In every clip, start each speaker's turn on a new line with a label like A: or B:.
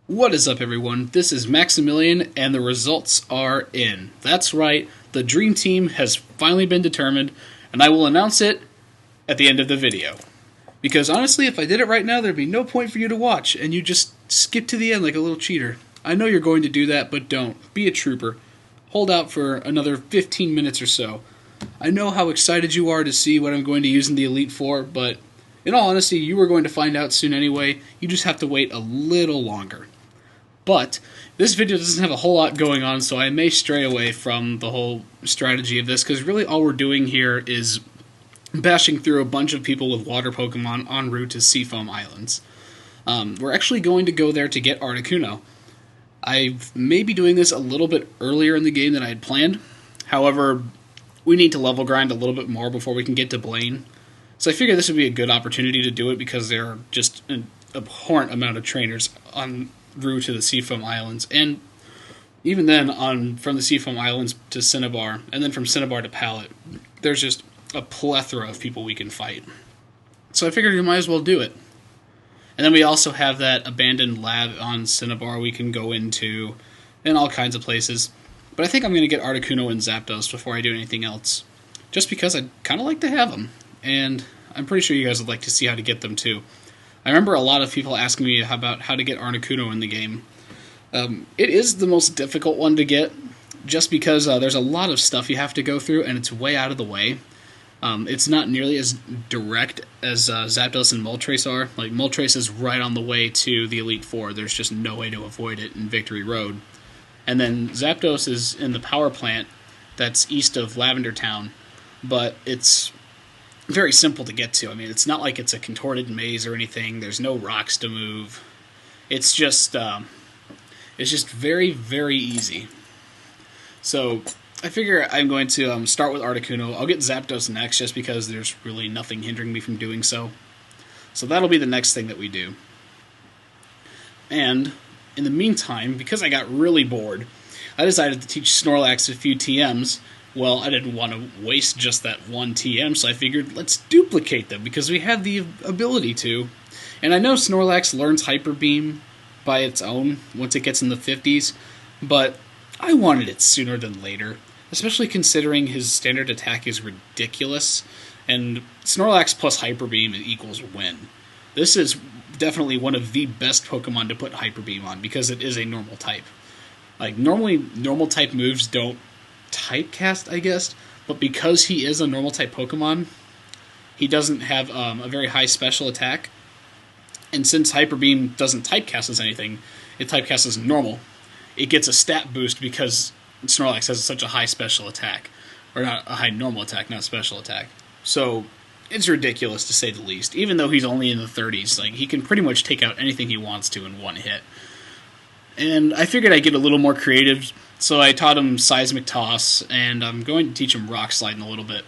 A: What is up, everyone? This is Maximilian, and the results are in. That's right, the Dream Team has finally been determined, and I will announce it at the end of the video. Because honestly, if I did it right now, there'd be no point for you to watch, and you just skip to the end like a little cheater. I know you're going to do that, but don't. Be a trooper. Hold out for another 15 minutes or so. I know how excited you are to see what I'm going to use in the Elite Four, but in all honesty, you are going to find out soon anyway. You just have to wait a little longer. But this video doesn't have a whole lot going on, so I may stray away from the whole strategy of this, because really all we're doing here is bashing through a bunch of people with water Pokemon en route to Seafoam Islands. We're actually going to go there to get Articuno. I may be doing this a little bit earlier in the game than I had planned. However, we need to level grind a little bit more before we can get to Blaine. So I figured this would be a good opportunity to do it because there are just an abhorrent amount of trainers en route to the Seafoam Islands. And even then, from the Seafoam Islands to Cinnabar, and then from Cinnabar to Pallet, there's just a plethora of people we can fight. So I figured we might as well do it. And then we also have that abandoned lab on Cinnabar we can go into, and all kinds of places. But I think I'm going to get Articuno and Zapdos before I do anything else. Just because I'd kind of like to have them. And I'm pretty sure you guys would like to see how to get them too. I remember a lot of people asking me about how to get Articuno in the game. It is the most difficult one to get, just because there's a lot of stuff you have to go through, and it's way out of the way. It's not nearly as direct as Zapdos and Moltres are. Like, Moltres is right on the way to the Elite Four. There's just no way to avoid it in Victory Road. And then Zapdos is in the power plant that's east of Lavender Town, but it's very simple to get to. I mean, it's not like it's a contorted maze or anything. There's no rocks to move. It's just very, very easy. So I figure I'm going to start with Articuno. I'll get Zapdos next just because there's really nothing hindering me from doing so. So that'll be the next thing that we do. And in the meantime, because I got really bored, I decided to teach Snorlax a few TMs. Well, I didn't want to waste just that one TM, so I figured let's duplicate them, because we have the ability to. And I know Snorlax learns Hyper Beam by its own once it gets in the 50s, but I wanted it sooner than later, especially considering his standard attack is ridiculous, and Snorlax plus Hyper Beam equals win. This is definitely one of the best Pokemon to put Hyper Beam on, because it is a normal type. Like, normally, normal type moves don't typecast, I guess, but because he is a normal type Pokemon, he doesn't have a very high special attack, and since Hyper Beam doesn't typecast as anything, it typecasts as normal. It gets a stat boost because Snorlax has such a high special attack, or not a high normal attack, not special attack. So it's ridiculous to say the least. Even though he's only in the 30s, like, he can pretty much take out anything he wants to in one hit. And I figured I'd get a little more creative, so I taught him Seismic Toss, and I'm going to teach him Rock Slide in a little bit.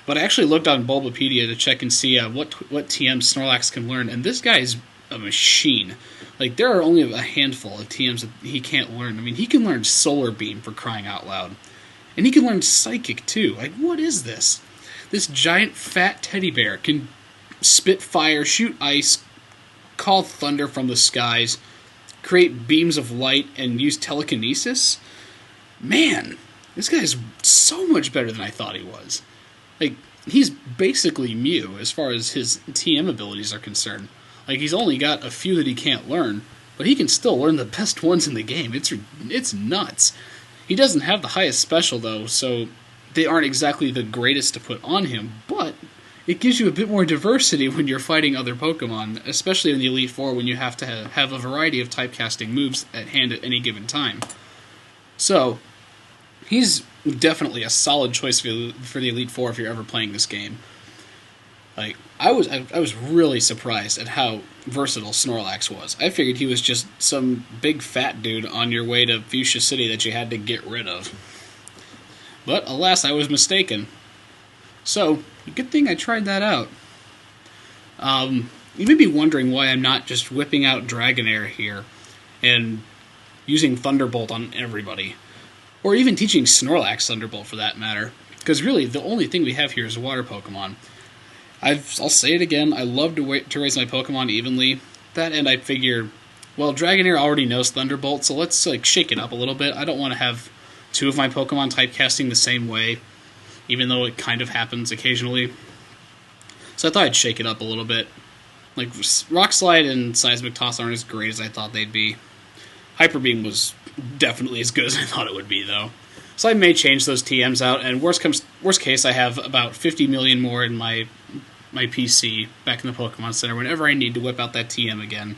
A: But I actually looked on Bulbapedia to check and see what TMs Snorlax can learn, and this guy is a machine. Like, there are only a handful of TMs that he can't learn. I mean, he can learn Solar Beam, for crying out loud. And he can learn Psychic, too. Like, what is this? This giant, fat teddy bear can spit fire, shoot ice, call thunder from the skies, create beams of light, and use telekinesis? Man, this guy's so much better than I thought he was. Like, he's basically Mew as far as his TM abilities are concerned. Like, he's only got a few that he can't learn, but he can still learn the best ones in the game. It's nuts. He doesn't have the highest special, though, so they aren't exactly the greatest to put on him, but it gives you a bit more diversity when you're fighting other Pokemon, especially in the Elite Four when you have to have a variety of typecasting moves at hand at any given time. So he's definitely a solid choice for the Elite Four if you're ever playing this game. Like, I was really surprised at how versatile Snorlax was. I figured he was just some big fat dude on your way to Fuchsia City that you had to get rid of. But alas, I was mistaken. So, good thing I tried that out. You may be wondering why I'm not just whipping out Dragonair here and using Thunderbolt on everybody. Or even teaching Snorlax Thunderbolt, for that matter. Because really, the only thing we have here is water Pokemon. I'll say it again, I love to raise my Pokemon evenly. That, and I figure well, Dragonair already knows Thunderbolt, so let's like shake it up a little bit. I don't want to have two of my Pokemon typecasting the same way, even though it kind of happens occasionally. So I thought I'd shake it up a little bit. Like, Rock Slide and Seismic Toss aren't as great as I thought they'd be. Hyper Beam was definitely as good as I thought it would be, though. So I may change those TMs out, and worst case, I have about 50 million more in my PC back in the Pokemon Center whenever I need to whip out that TM again.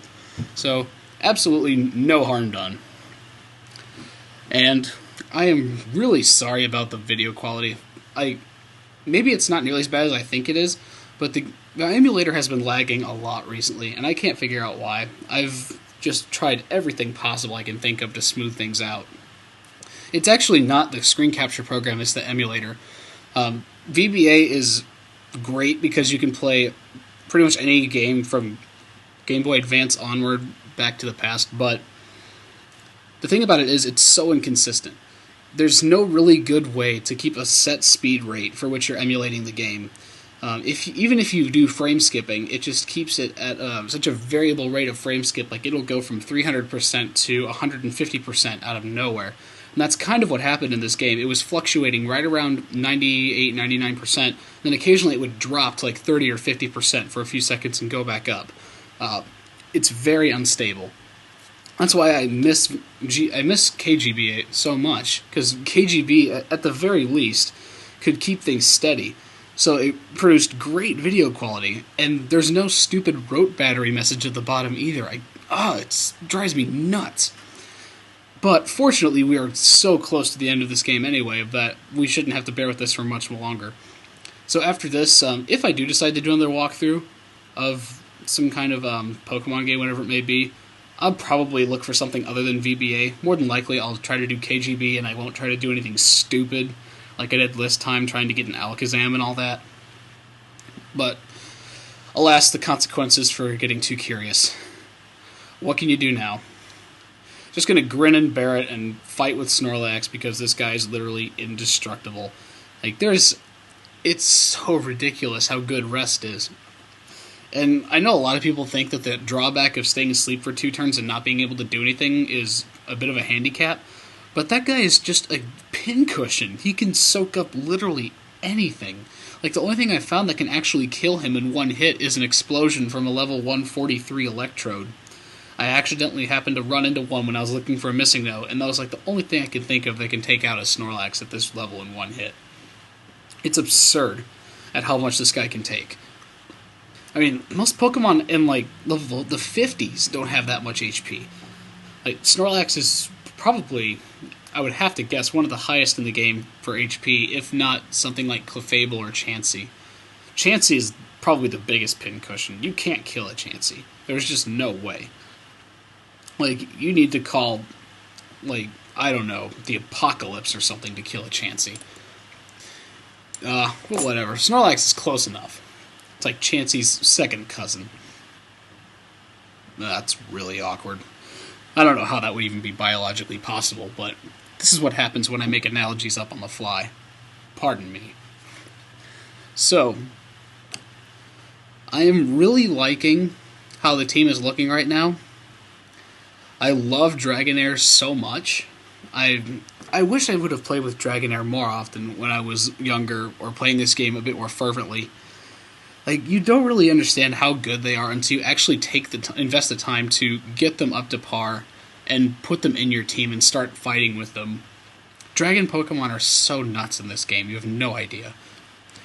A: So, absolutely no harm done. And I am really sorry about the video quality. Maybe it's not nearly as bad as I think it is, but the emulator has been lagging a lot recently, and I can't figure out why. I've just tried everything possible I can think of to smooth things out. It's actually not the screen capture program, it's the emulator. VBA is great because you can play pretty much any game from Game Boy Advance onward back to the past, but the thing about it is it's so inconsistent. There's no really good way to keep a set speed rate for which you're emulating the game. Even if you do frame skipping, it just keeps it at such a variable rate of frame skip, like it'll go from 300% to 150% out of nowhere. And that's kind of what happened in this game. It was fluctuating right around 98, 99%, then occasionally it would drop to like 30 or 50% for a few seconds and go back up. It's very unstable. That's why I miss KGB so much, because KGB, at the very least, could keep things steady. So it produced great video quality, and there's no stupid rote battery message at the bottom either. It drives me nuts. But fortunately, we are so close to the end of this game anyway that we shouldn't have to bear with this for much longer. So after this, if I do decide to do another walkthrough of some kind of Pokemon game, whatever it may be, I'll probably look for something other than VBA. More than likely, I'll try to do KGB, and I won't try to do anything stupid like I did this time, trying to get an Alakazam and all that. But, alas, the consequences for getting too curious. What can you do now? Just gonna grin and bear it and fight with Snorlax because this guy is literally indestructible. It's so ridiculous how good Rest is. And I know a lot of people think that the drawback of staying asleep for 2 turns and not being able to do anything is a bit of a handicap, but that guy is just a pincushion. He can soak up literally anything. Like, the only thing I've found that can actually kill him in one hit is an explosion from a level 143 Electrode. I accidentally happened to run into one when I was looking for a missing note, and that was like the only thing I could think of that can take out a Snorlax at this level in one hit. It's absurd at how much this guy can take. I mean, most Pokemon in like the 50s don't have that much HP. Like, Snorlax is probably, I would have to guess, one of the highest in the game for HP, if not something like Clefable or Chansey. Chansey is probably the biggest pincushion. You can't kill a Chansey. There's just no way. Like, you need to call, like, I don't know, the apocalypse or something to kill a Chansey. Well, whatever. Snorlax is close enough. It's like Chansey's second cousin. That's really awkward. I don't know how that would even be biologically possible, but this is what happens when I make analogies up on the fly. Pardon me. So, I am really liking how the team is looking right now. I love Dragonair so much. I wish I would have played with Dragonair more often when I was younger, or playing this game a bit more fervently. Like, you don't really understand how good they are until you actually invest the time to get them up to par and put them in your team and start fighting with them. Dragon Pokemon are so nuts in this game, you have no idea.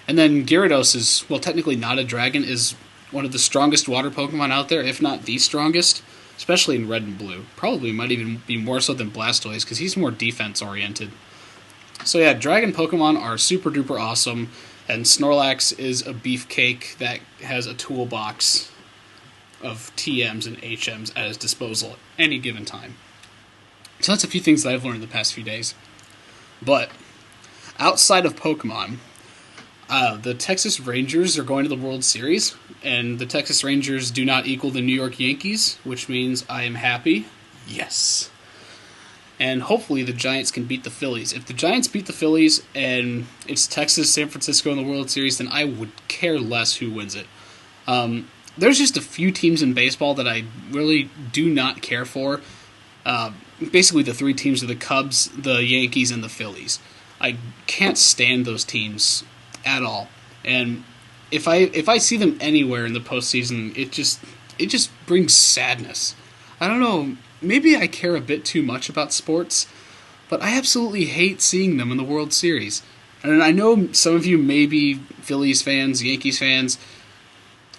A: And then Gyarados is, well, technically not a dragon, is one of the strongest water Pokemon out there, if not the strongest, especially in Red and Blue. Probably might even be more so than Blastoise, because he's more defense-oriented. So yeah, Dragon Pokemon are super duper awesome, and Snorlax is a beefcake that has a toolbox of TMs and HMs at his disposal at any given time. So that's a few things that I've learned the past few days. But, outside of Pokemon, the Texas Rangers are going to the World Series, and the Texas Rangers do not equal the New York Yankees, which means I am happy. Yes. And hopefully the Giants can beat the Phillies. If the Giants beat the Phillies and it's Texas, San Francisco in the World Series, then I would care less who wins it. there's just a few teams in baseball that I really do not care for. Basically, the three teams are the Cubs, the Yankees, and the Phillies. I can't stand those teams at all. And if I see them anywhere in the postseason, it just brings sadness. I don't know. Maybe I care a bit too much about sports, but I absolutely hate seeing them in the World Series. And I know some of you may be Phillies fans, Yankees fans,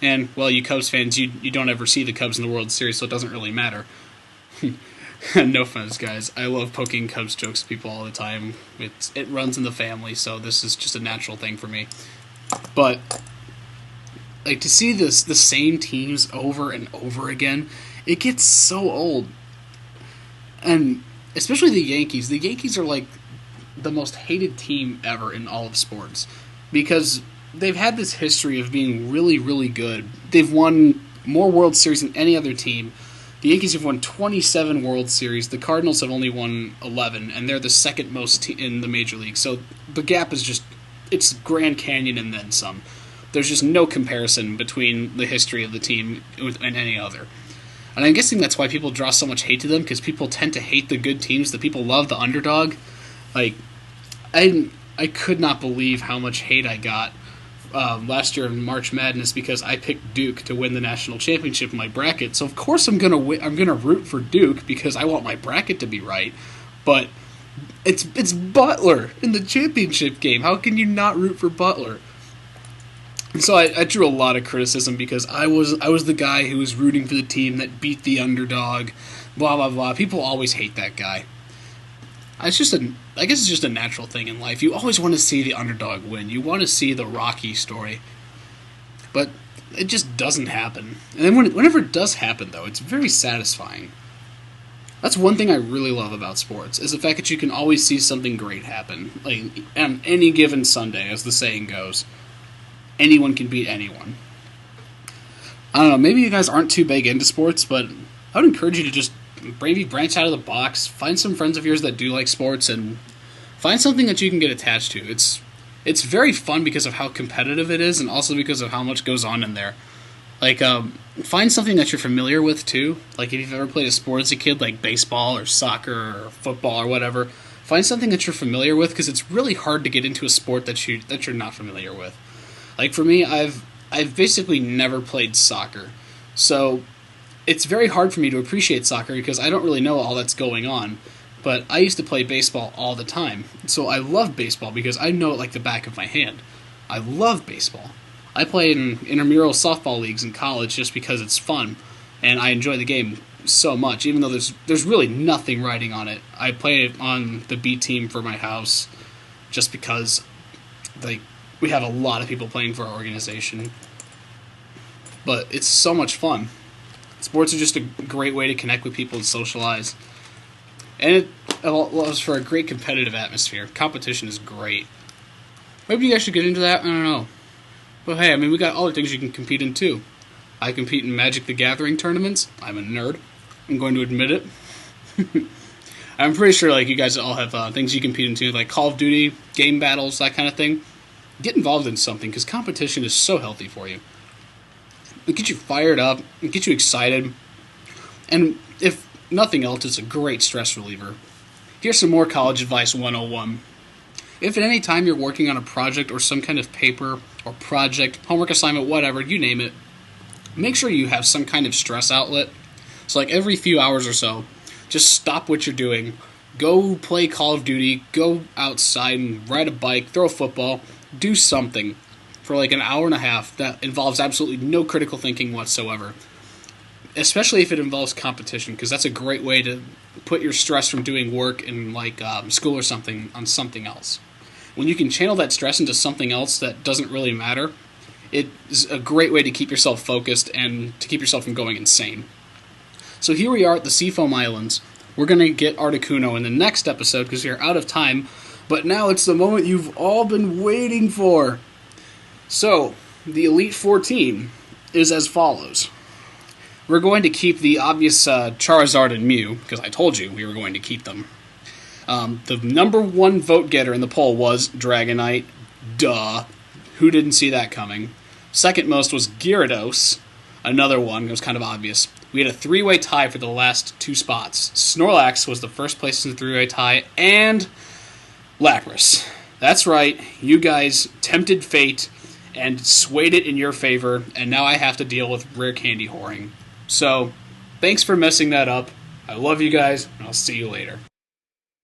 A: and, well, you Cubs fans, you don't ever see the Cubs in the World Series, so it doesn't really matter. No offense, guys. I love poking Cubs jokes at people all the time. It runs in the family, so this is just a natural thing for me. But, like, to see the same teams over and over again, it gets so old. And especially the Yankees. The Yankees are, like, the most hated team ever in all of sports. Because they've had this history of being really, really good. They've won more World Series than any other team. The Yankees have won 27 World Series. The Cardinals have only won 11, and they're the second most in the Major League. So the gap is just, it's Grand Canyon and then some. There's just no comparison between the history of the team and any other. And I'm guessing that's why people draw so much hate to them, because people tend to hate the good teams. The people love the underdog. Like, I could not believe how much hate I got last year in March Madness because I picked Duke to win the national championship in my bracket. So of course I'm gonna root for Duke because I want my bracket to be right. But it's Butler in the championship game. How can you not root for Butler? And so I drew a lot of criticism because I was the guy who was rooting for the team that beat the underdog. Blah blah blah. People always hate that guy. I guess it's just a natural thing in life. You always want to see the underdog win. You want to see the Rocky story. But it just doesn't happen. And then whenever it does happen, though, it's very satisfying. That's one thing I really love about sports, is the fact that you can always see something great happen. Like, on any given Sunday, as the saying goes. Anyone can beat anyone. I don't know, maybe you guys aren't too big into sports, but I would encourage you to just maybe branch out of the box, find some friends of yours that do like sports, and find something that you can get attached to. It's very fun because of how competitive it is, and also because of how much goes on in there. Like, find something that you're familiar with, too. Like, if you've ever played a sport as a kid, like baseball or soccer or football or whatever, find something that you're familiar with, because it's really hard to get into a sport that you're not familiar with. Like, for me, I've basically never played soccer, so it's very hard for me to appreciate soccer because I don't really know all that's going on. But I used to play baseball all the time, so I love baseball because I know it like the back of my hand. I love baseball. I play in intramural softball leagues in college just because it's fun, and I enjoy the game so much, even though there's really nothing riding on it. I play it on the B team for my house just because we have a lot of people playing for our organization. But it's so much fun. Sports are just a great way to connect with people and socialize. And it allows for a great competitive atmosphere. Competition is great. Maybe you guys should get into that, I don't know. But hey, I mean, we got other things you can compete in too. I compete in Magic the Gathering tournaments. I'm a nerd. I'm going to admit it. I'm pretty sure like you guys all have things you compete into, like Call of Duty, game battles, that kind of thing. Get involved in something, because competition is so healthy for you. It gets you fired up, it gets you excited, and if nothing else, it's a great stress reliever. Here's some more College Advice 101. If at any time you're working on a project or some kind of paper or project, homework assignment, whatever, you name it, make sure you have some kind of stress outlet. So like every few hours or so, just stop what you're doing, go play Call of Duty, go outside and ride a bike, throw a football, do something for like an hour and a half that involves absolutely no critical thinking whatsoever. Especially if it involves competition, because that's a great way to put your stress from doing work in like school or something on something else. When you can channel that stress into something else that doesn't really matter, it is a great way to keep yourself focused and to keep yourself from going insane. So here we are at the Seafoam Islands. We're going to get Articuno in the next episode because we are out of time, but now it's the moment you've all been waiting for. So, the Elite 14 is as follows. We're going to keep the obvious Charizard and Mew, because I told you we were going to keep them. The number one vote getter in the poll was Dragonite. Duh. Who didn't see that coming? Second most was Gyarados. Another one, it was kind of obvious. We had a three-way tie for the last two spots. Snorlax was the first place in the three-way tie, and Lapras. That's right, you guys tempted fate and swayed it in your favor, and now I have to deal with rare candy whoring. So, thanks for messing that up. I love you guys, and I'll see you later.